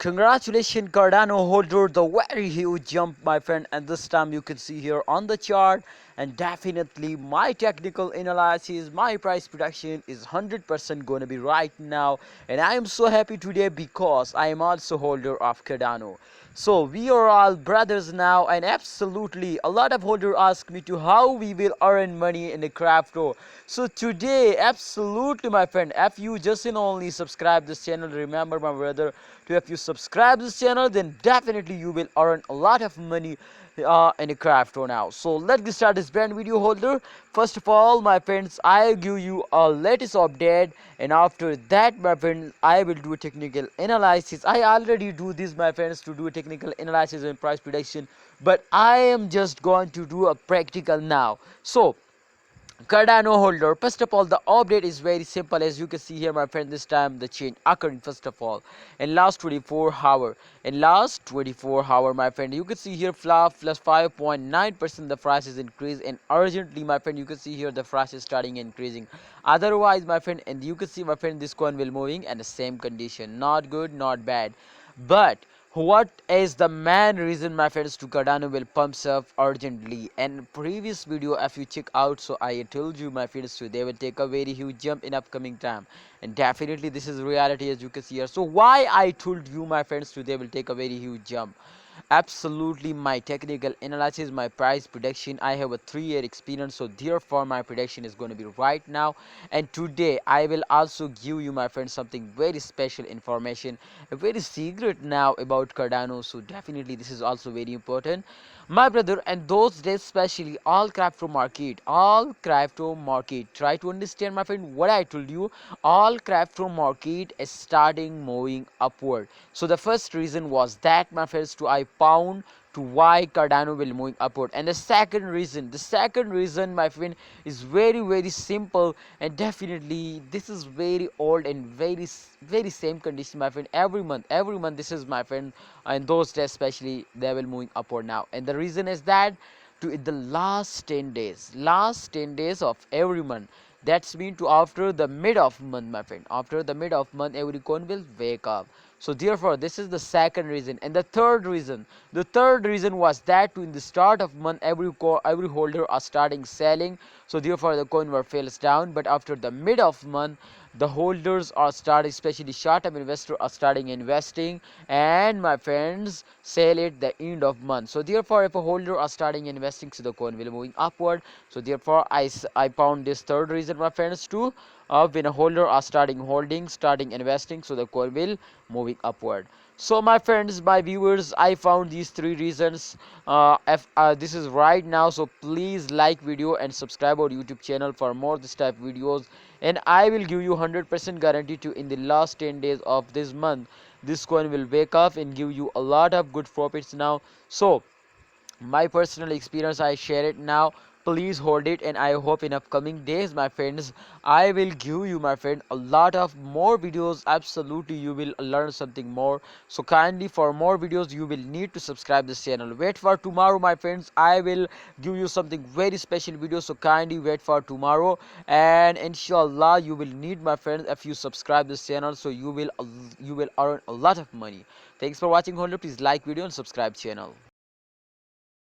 Congratulations Cardano holder, the very huge jump my friend, and this time you can see here on the chart, and definitely my technical analysis, my price prediction is 100% going to be right now, and I am so happy today because I am also holder of Cardano. So we are all brothers now, and absolutely a lot of holders ask me to how we will earn money in the crypto. So today, absolutely my friend, if you just only subscribe this channel, remember my brother, to if you subscribe this channel, then definitely you will earn a lot of money in the crypto now. So let's get start this brand video holder. First of all my friends, I give you a latest update, and after that my friends, I will do a technical analysis. I already do this my friends, to do a technical analysis and price prediction, but I am just going to do a practical now. So Cardano holder, first of all the update is very simple. As you can see here my friend, this time the change occurred first of all in last 24 hour my friend. You can see here flop plus 5.9% the price is increased, and urgently my friend you can see here the price is starting increasing. Otherwise my friend, and you can see my friend, this coin will moving in the same condition, not good not bad. But what is the main reason my friends to Cardano will pumps up urgently? And previous video if you check out, so I told you my friends to they will take a very huge jump in upcoming time, and definitely this is reality as you can see here. So why I told you my friends to they will take a very huge jump? Absolutely my technical analysis, my price prediction, I have a 3-year experience, so therefore my prediction is going to be right now. And today I will also give you my friends something very special information, a very secret now about Cardano, so definitely this is also very important my brother. And those days especially all crypto market, try to understand my friend what I told you. All crypto market is starting moving upward. So the first reason was that my friends, to I found to why Cardano will moving upward. And the second reason my friend is very simple, and definitely this is very old and very same condition my friend. Every month this is my friend, and those days especially they will moving upward now. And the reason is that to in the last 10 days of every month, that's mean to after the mid of month my friend, after the mid of month every coin will wake up. So therefore this is the second reason. And the third reason was that to in the start of month every holder are starting selling, so therefore the coin were falls down. But after the mid of month the holders are starting, especially short-term investors are starting investing, and my friends sell at the end of month. So therefore if a holder are starting investing, so the coin will moving upward. So therefore I found this third reason my friends too, when a holder are starting holding, starting investing, so the coin will moving upward. So my friends, my viewers, I found these 3 reasons. If this is right now, so please like video and subscribe our YouTube channel for more this type videos. And I will give you 100% guarantee to in the last 10 days of this month this coin will wake up and give you a lot of good profits now. So my personal experience I share it now, please hold it. And I hope in upcoming days my friends, I will give you my friend a lot of more videos. Absolutely you will learn something more. So kindly for more videos you will need to subscribe this channel. Wait for tomorrow my friends, I will give you something very special video, so kindly wait for tomorrow. And inshallah you will need my friends, if you subscribe this channel, so you will earn a lot of money. Thanks for watching holder, please like video and subscribe channel.